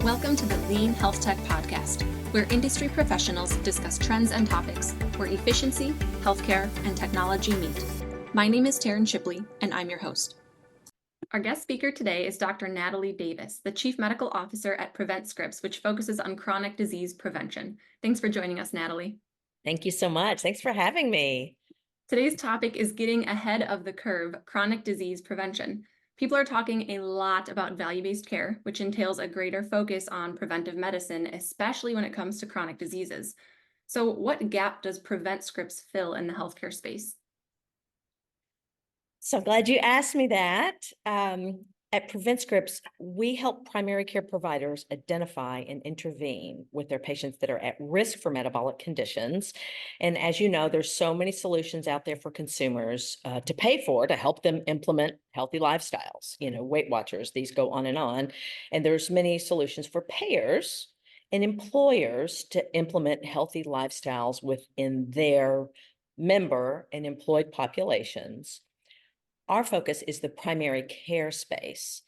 Welcome to the Lean Health Tech Podcast, where industry professionals discuss trends and topics where efficiency, healthcare, and technology meet. My name is Taryn Shipley, and I'm your host. Our guest speaker today is Dr. Natalie Davis, the Chief Medical Officer at PreventScripts, which focuses on chronic disease prevention. Thanks for joining us, Natalie. Thank you so much. Thanks for having me. Today's topic is getting ahead of the curve, chronic disease prevention. People are talking a lot about value-based care, which entails a greater focus on preventive medicine, especially when it comes to chronic diseases. So what gap does PreventScripts fill in the healthcare space? So glad you asked me that. At PreventScripts, we help primary care providers identify and intervene with their patients that are at risk for metabolic conditions. And as you know, there's so many solutions out there for consumers to pay for to help them implement healthy lifestyles. Weight Watchers, these go on. And there's many solutions for payers and employers to implement healthy lifestyles within their member and employed populations. Our focus is the primary care space,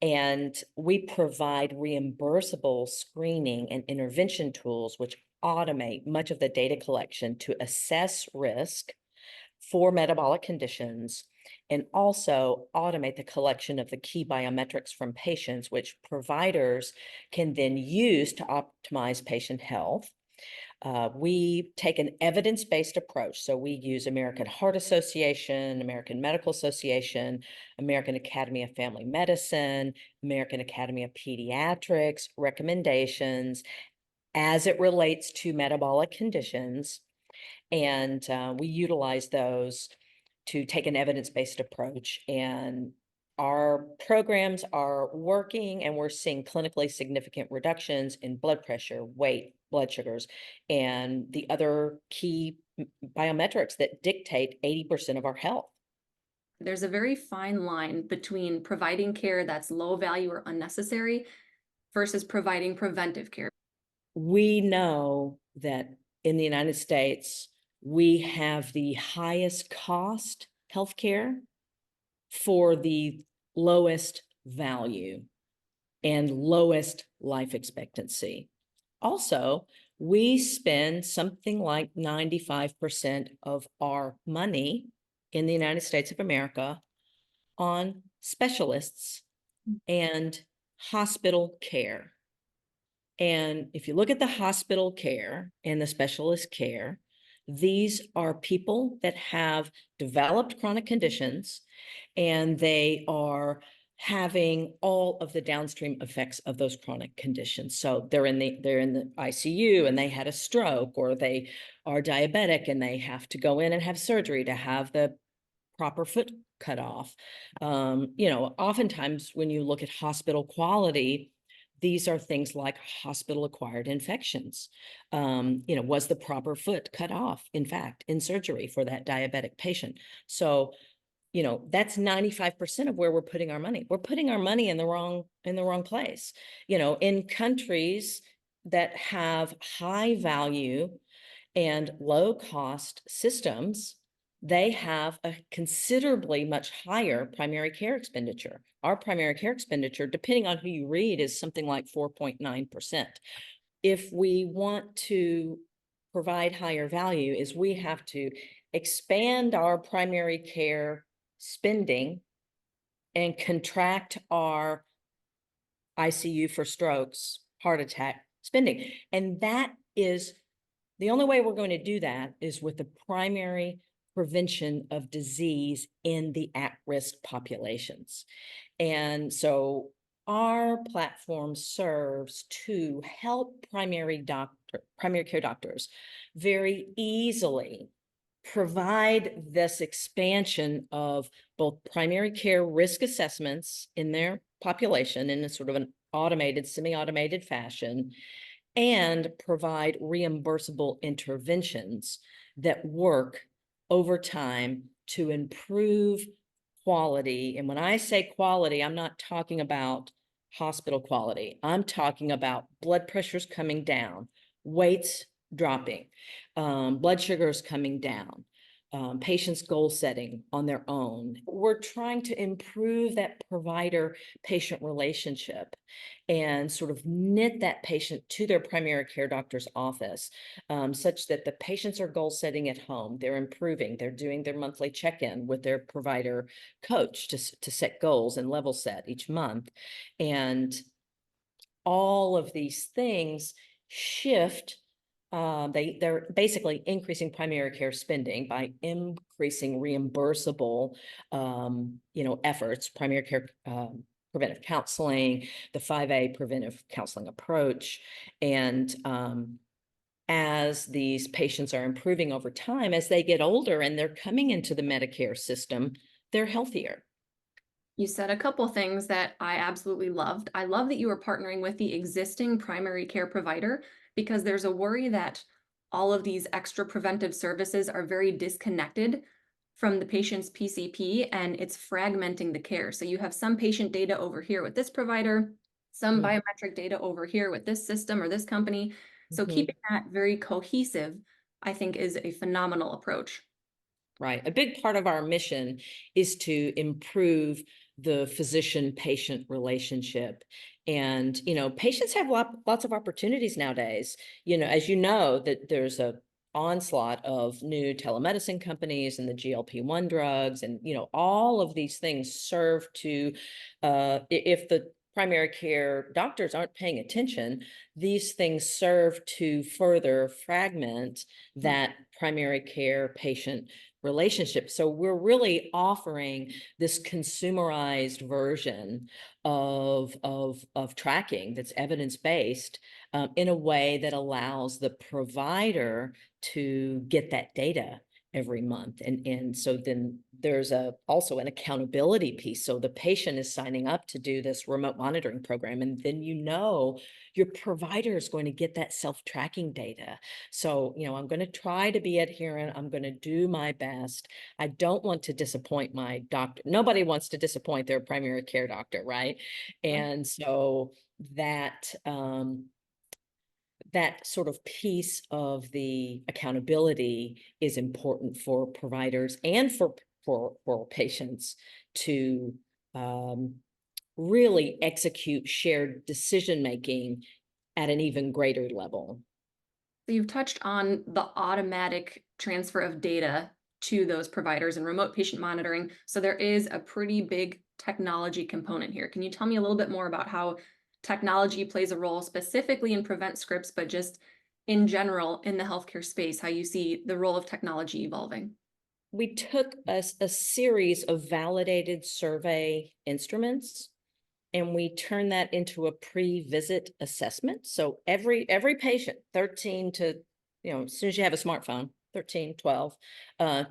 and we provide reimbursable screening and intervention tools which automate much of the data collection to assess risk for metabolic conditions and also automate the collection of the key biometrics from patients, which providers can then use to optimize patient health. We take an evidence-based approach. So we use American Heart Association, American Medical Association, American Academy of Family Medicine, American Academy of Pediatrics recommendations as it relates to metabolic conditions. And we utilize those to take an evidence-based approach. And our programs are working, and we're seeing clinically significant reductions in blood pressure, weight, blood sugars, and the other key biometrics that dictate 80% of our health. There's a very fine line between providing care that's low value or unnecessary versus providing preventive care. We know that in the United States, we have the highest cost healthcare for the lowest value and lowest life expectancy. Also, we spend something like 95% of our money in the United States of America on specialists and hospital care. And if you look at the hospital care and the specialist care, these are people that have developed chronic conditions, and they are having all of the downstream effects of those chronic conditions. So they're in the ICU and they had a stroke, or they are diabetic and they have to go in and have surgery to have the proper foot cut off. Oftentimes when you look at hospital quality, these are things like hospital-acquired infections. Was the proper foot cut off, in fact, in surgery for that diabetic patient? So, that's 95% of where we're putting our money. We're putting our money in the wrong place. In countries that have high value and low cost systems, they have a considerably much higher primary care expenditure. Our primary care expenditure, depending on who you read, is something like 4.9%. If we want to provide higher value, we have to expand our primary care spending and contract our ICU for strokes, heart attack spending. And that is the only way we're going to do that is with the primary prevention of disease in the at-risk populations. And so our platform serves to help primary care doctors very easily provide this expansion of both primary care risk assessments in their population in a sort of an automated, semi-automated fashion, and provide reimbursable interventions that work over time to improve quality. And when I say quality, I'm not talking about hospital quality. I'm talking about blood pressures coming down, weights dropping, blood sugars coming down, patients goal setting on their own. We're trying to improve that provider-patient relationship and sort of knit that patient to their primary care doctor's office, such that the patients are goal setting at home. They're improving. They're doing their monthly check-in with their provider coach to set goals and level set each month. And all of these things shift. They're basically increasing primary care spending by increasing reimbursable, efforts, primary care, preventive counseling, the 5A preventive counseling approach. And as these patients are improving over time, as they get older and they're coming into the Medicare system, they're healthier. You said a couple things that I absolutely loved. I love that you are partnering with the existing primary care provider because there's a worry that all of these extra preventive services are very disconnected from the patient's PCP and it's fragmenting the care. So you have some patient data over here with this provider, some biometric data over here with this system or this company. So keeping that very cohesive, I think, is a phenomenal approach. Right. A big part of our mission is to improve the physician-patient relationship. And, patients have lots of opportunities nowadays. As you know, that there's a onslaught of new telemedicine companies and the GLP-1 drugs, and, all of these things serve to, if the primary care doctors aren't paying attention, these things serve to further fragment that primary care patient relationship. So we're really offering this consumerized version of tracking that's evidence-based, in a way that allows the provider to get that data every month. And so then there's also an accountability piece. So the patient is signing up to do this remote monitoring program, and then your provider is going to get that self-tracking data. So, I'm going to try to be adherent. I'm going to do my best. I don't want to disappoint my doctor. Nobody wants to disappoint their primary care doctor, right? And so that sort of piece of the accountability is important for providers and for patients to really execute shared decision-making at an even greater level. So you've touched on the automatic transfer of data to those providers and remote patient monitoring. So there is a pretty big technology component here. Can you tell me a little bit more about how technology plays a role specifically in PreventScripts, but just in general in the healthcare space, how you see the role of technology evolving? We took a series of validated survey instruments and we turned that into a pre-visit assessment. So every patient, 13 to, as soon as you have a smartphone, 13, 12,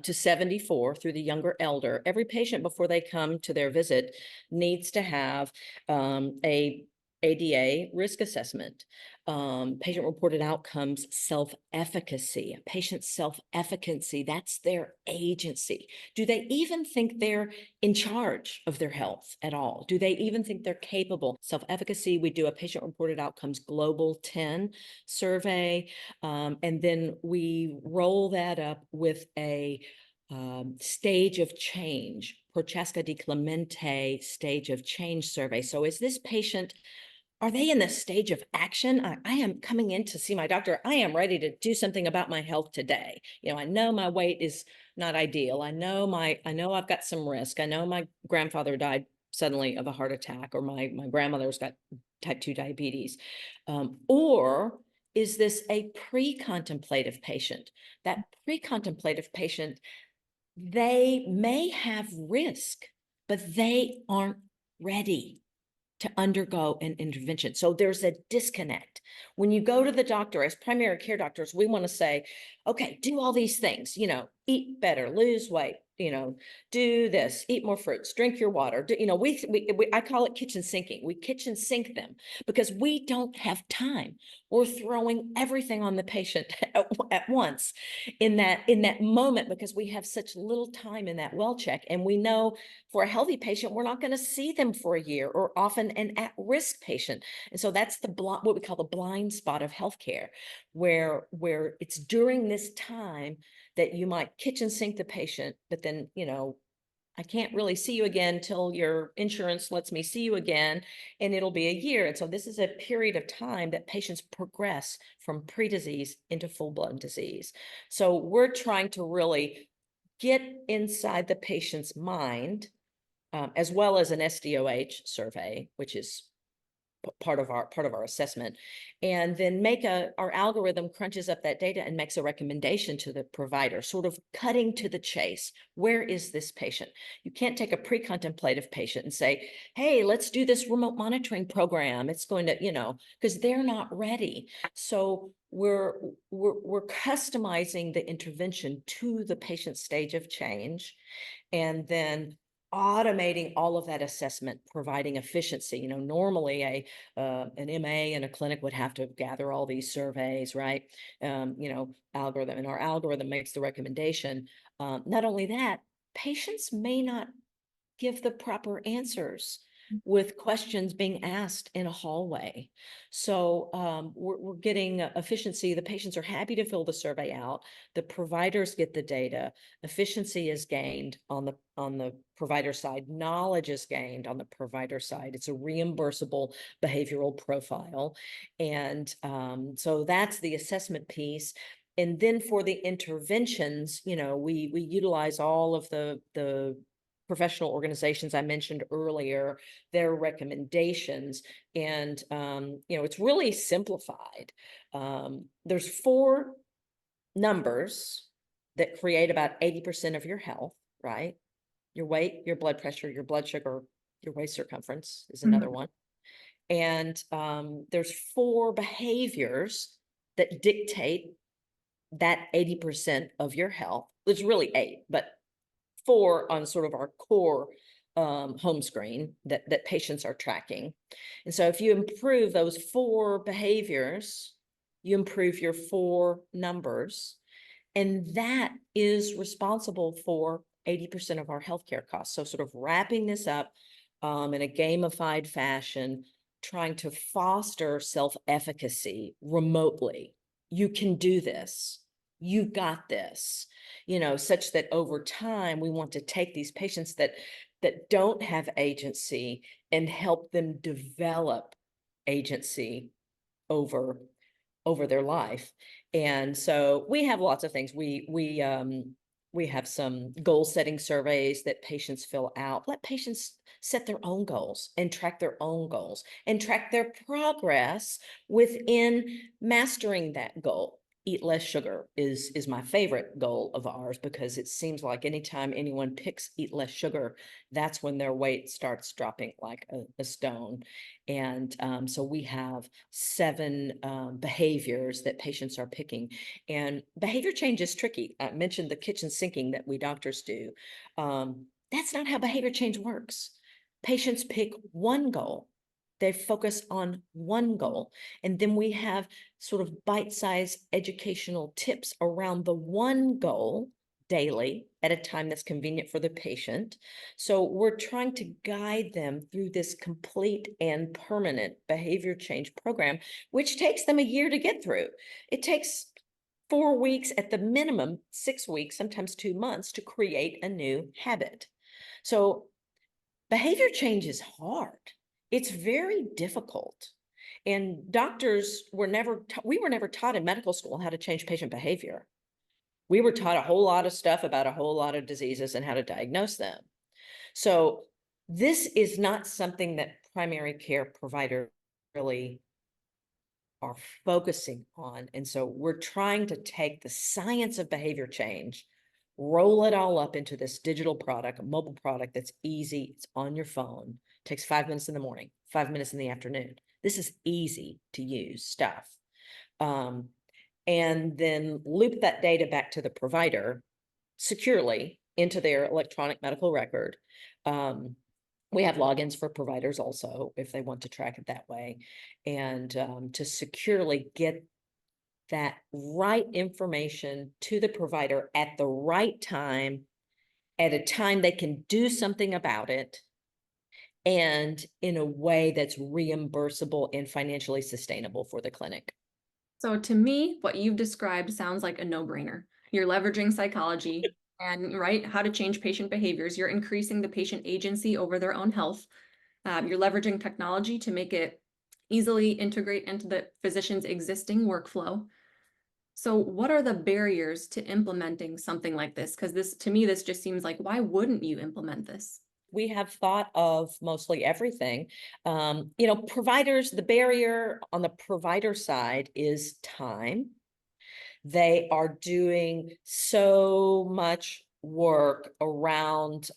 to 74 through the younger elder, every patient before they come to their visit needs to have a ADA risk assessment, patient-reported outcomes, self-efficacy, patient self-efficacy, that's their agency. Do they even think they're in charge of their health at all? Do they even think they're capable? Self-efficacy, we do a patient-reported outcomes global 10 survey, and then we roll that up with a stage of change, Prochaska di Clemente stage of change survey. So is this patient, are they in the stage of action? I am coming in to see my doctor. I am ready to do something about my health today. I know my weight is not ideal. I know I've got some risk. I know my grandfather died suddenly of a heart attack, or my grandmother's got type 2 diabetes. Or is this a pre-contemplative patient? That pre-contemplative patient, they may have risk, but they aren't ready to undergo an intervention. So there's a disconnect. When you go to the doctor, as primary care doctors, we want to say, okay, do all these things, eat better, lose weight, do this, eat more fruits, drink your water. I call it kitchen sinking. We kitchen sink them because we don't have time. We're throwing everything on the patient at once in that moment because we have such little time in that well check. And we know for a healthy patient, we're not going to see them for a year, or often an at-risk patient. And so that's what we call the blind spot of healthcare, where it's during this time that you might kitchen sink the patient, but then, I can't really see you again till your insurance lets me see you again, and it'll be a year. And so this is a period of time that patients progress from pre-disease into full-blown disease. So we're trying to really get inside the patient's mind, as well as an SDOH survey, which is part of our assessment, and then our algorithm crunches up that data and makes a recommendation to the provider, sort of cutting to the chase. Where is this patient? You can't take a pre-contemplative patient and say, hey, let's do this remote monitoring program. It's going to, because they're not ready. So we're customizing the intervention to the patient's stage of change, and then automating all of that assessment, providing efficiency. Normally an MA in a clinic would have to gather all these surveys, right? Algorithm, and our algorithm makes the recommendation. Not only that, patients may not give the proper answers with questions being asked in a hallway. So we're getting efficiency. The patients are happy to fill the survey out. The providers get the data. Efficiency is gained on the provider side. Knowledge is gained on the provider side. It's a reimbursable behavioral profile. And so that's the assessment piece. And then for the interventions, we utilize all of the professional organizations I mentioned earlier, their recommendations, and it's really simplified. There's 4 numbers that create about 80% of your health, right? Your weight, your blood pressure, your blood sugar, your waist circumference is another one. And there's 4 behaviors that dictate that 80% of your health. There's really 8, but 4 on sort of our core home screen that patients are tracking. And so if you improve those 4 behaviors, you improve your 4 numbers, and that is responsible for 80% of our healthcare costs. So sort of wrapping this up in a gamified fashion, trying to foster self-efficacy remotely. You can do this. You got this, such that over time, we want to take these patients that don't have agency and help them develop agency over their life. And so we have lots of things. We have some goal setting surveys that patients fill out. Let patients set their own goals and track their own goals and track their progress within mastering that goal. Eat less sugar is my favorite goal of ours, because it seems like anytime anyone picks eat less sugar, that's when their weight starts dropping like a stone. And so we have 7 behaviors that patients are picking. And behavior change is tricky. I mentioned the kitchen sinking that we doctors do. That's not how behavior change works. Patients pick one goal. They focus on one goal. And then we have sort of bite-sized educational tips around the one goal daily at a time that's convenient for the patient. So we're trying to guide them through this complete and permanent behavior change program, which takes them a year to get through. It takes 4 weeks at the minimum, 6 weeks, sometimes 2 months to create a new habit. So behavior change is hard. It's very difficult. And doctors we were never taught in medical school how to change patient behavior. We were taught a whole lot of stuff about a whole lot of diseases and how to diagnose them. So this is not something that primary care providers really are focusing on. And so we're trying to take the science of behavior change, roll it all up into this digital product, a mobile product that's easy. It's on your phone. It takes 5 minutes in the morning, 5 minutes in the afternoon. This is easy to use stuff. And then loop that data back to the provider securely into their electronic medical record. We have logins for providers also, if they want to track it that way, and to securely get that right information to the provider at the right time, at a time they can do something about it, and in a way that's reimbursable and financially sustainable for the clinic. So to me, what you've described sounds like a no-brainer. You're leveraging psychology and right, how to change patient behaviors. You're increasing the patient agency over their own health. You're leveraging technology to make it easily integrate into the physician's existing workflow. So what are the barriers to implementing something like this? Because to me, this just seems like, why wouldn't you implement this? We have thought of mostly everything. Providers, the barrier on the provider side is time. They are doing so much work around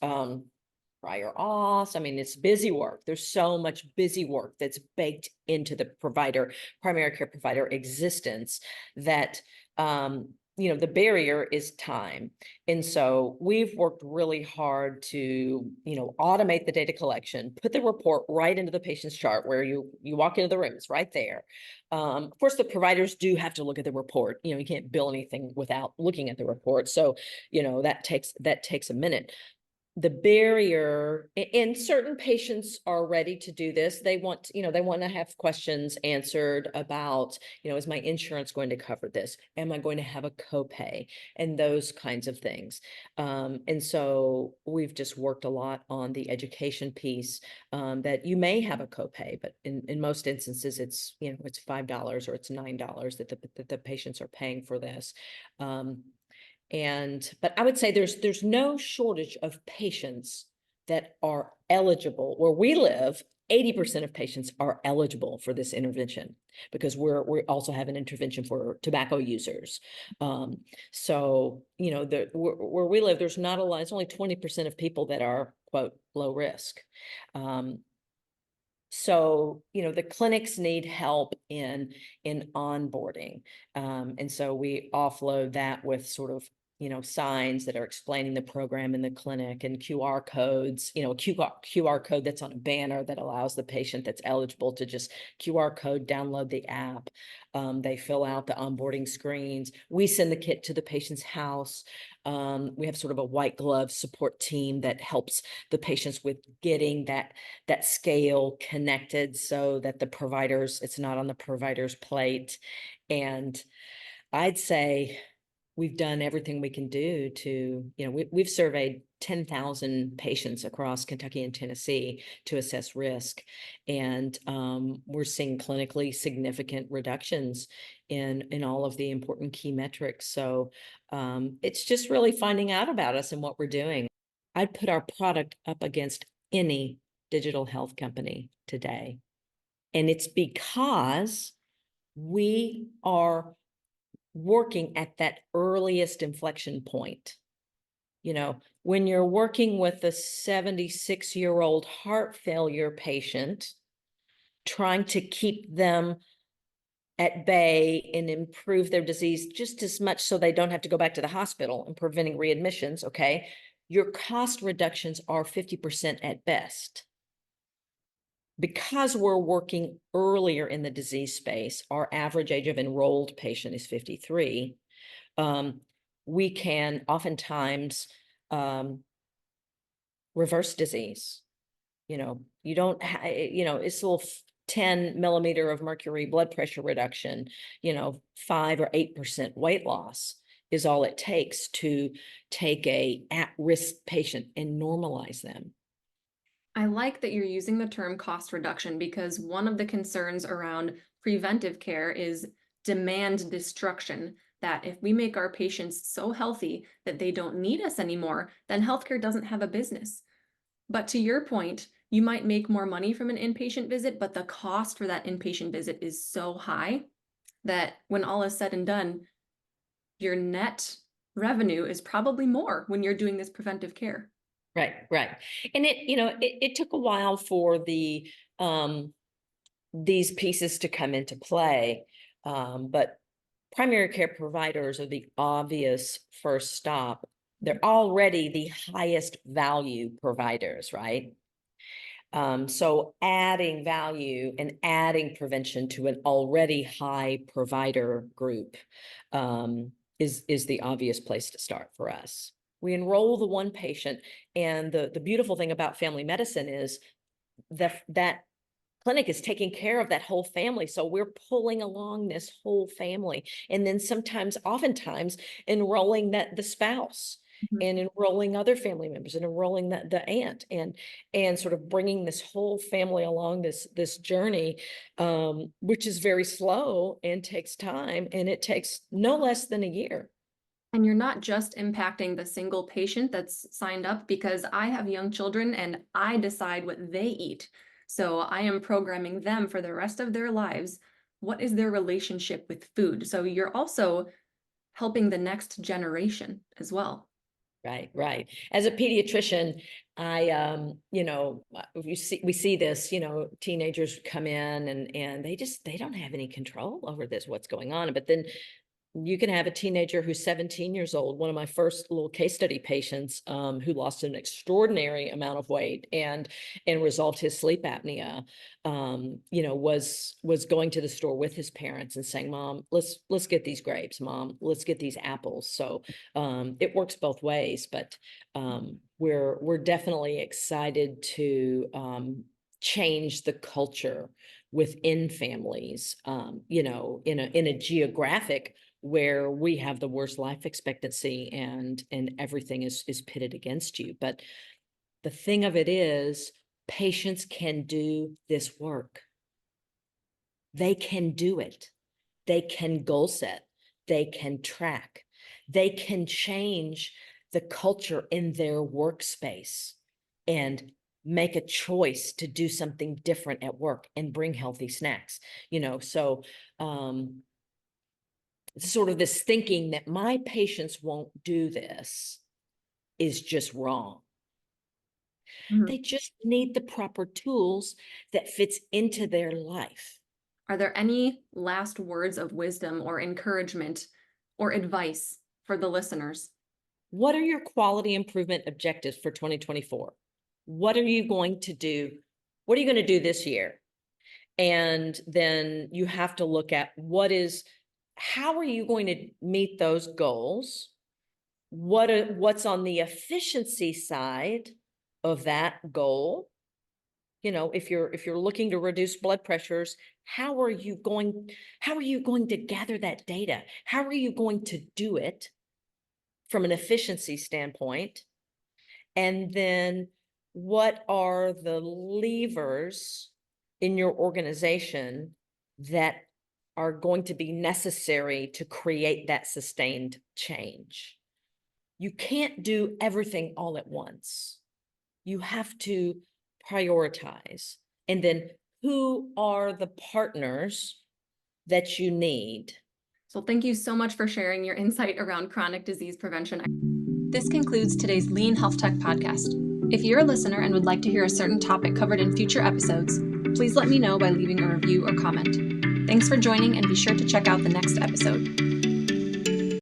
prior auths. I mean, it's busy work. There's so much busy work that's baked into the primary care provider existence that the barrier is time. And so we've worked really hard to, automate the data collection, put the report right into the patient's chart where you walk into the room, it's right there. Of course, the providers do have to look at the report. You can't bill anything without looking at the report. So, that takes a minute. The barrier, and certain patients are ready to do this. They want to have questions answered about, is my insurance going to cover this? Am I going to have a copay? And those kinds of things. And so we've just worked a lot on the education piece, that you may have a copay, but in most instances, it's $5 or it's $9 that the patients are paying for this. But I would say there's no shortage of patients that are eligible. Where we live, 80% of patients are eligible for this intervention because we also have an intervention for tobacco users. So where we live, there's not a lot. It's only 20% of people that are, quote, low risk. So, the clinics need help in onboarding. And so we offload that with sort of, signs that are explaining the program in the clinic and QR codes, QR code that's on a banner that allows the patient that's eligible to just QR code, download the app. They fill out the onboarding screens. We send the kit to the patient's house. We have sort of a white glove support team that helps the patients with getting that scale connected so that it's not on the provider's plate. And I'd say we've done everything we can do to, we've surveyed 10,000 patients across Kentucky and Tennessee to assess risk. And we're seeing clinically significant reductions in all of the important key metrics. So it's just really finding out about us and what we're doing. I'd put our product up against any digital health company today. And it's because we are working at that earliest inflection point. When you're working with a 76-year-old heart failure patient, trying to keep them at bay and improve their disease just as much so they don't have to go back to the hospital and preventing readmissions, okay? Your cost reductions are 50% at best. Because we're working earlier in the disease space, our average age of enrolled patient is 53. We can oftentimes reverse disease. You don't have, it's a little 10 millimeter of mercury blood pressure reduction, 5 or 8% weight loss is all it takes to take a at-risk patient and normalize them. I like that you're using the term cost reduction because one of the concerns around preventive care is demand destruction. That if we make our patients so healthy that they don't need us anymore, then healthcare doesn't have a business. But to your point, you might make more money from an inpatient visit, but the cost for that inpatient visit is so high that when all is said and done, your net revenue is probably more when you're doing this preventive care. Right. And it took a while for these pieces to come into play. But primary care providers are the obvious first stop. They're already the highest value providers, right? So adding value and adding prevention to an already high provider group is the obvious place to start for us. We enroll the one patient, and the beautiful thing about family medicine is that clinic is taking care of that whole family. So we're pulling along this whole family. And then oftentimes enrolling the spouse Mhm. and enrolling other family members and enrolling the aunt and sort of bringing this whole family along this journey, which is very slow and takes time, and it takes no less than a year. And you're not just impacting the single patient that's signed up, because I have young children and I decide what they eat. So I am programming them for the rest of their lives. What is their relationship with food? So you're also helping the next generation as well. Right, right. As a pediatrician, we see this, teenagers come in and they don't have any control over what's going on. But then you can have a teenager who's 17 years old. One of my first little case study patients, who lost an extraordinary amount of weight and resolved his sleep apnea, was going to the store with his parents and saying, "Mom, let's get these grapes. Mom, let's get these apples." So it works both ways, but we're definitely excited to change the culture within families, in a geographic where we have the worst life expectancy and everything is pitted against you. But the thing of it is, patients can do this work. They can do it. They can goal set. They can track. They can change the culture in their workspace and make a choice to do something different at work and bring healthy snacks. So sort of this thinking that my patients won't do this is just wrong. Mhm. They just need the proper tools that fits into their life. Are there any last words of wisdom or encouragement or advice for the listeners? What are your quality improvement objectives for 2024? What are you going to do? What are you going to do this year? And then you have to look at how are you going to meet those goals? What's on the efficiency side of that goal? If you're looking to reduce blood pressures, how are you going to gather that data? How are you going to do it from an efficiency standpoint? And then what are the levers in your organization that are going to be necessary to create that sustained change? You can't do everything all at once. You have to prioritize. And then who are the partners that you need? So thank you so much for sharing your insight around chronic disease prevention. This concludes today's Lean Health Tech podcast. If you're a listener and would like to hear a certain topic covered in future episodes, please let me know by leaving a review or comment. Thanks for joining, and be sure to check out the next episode.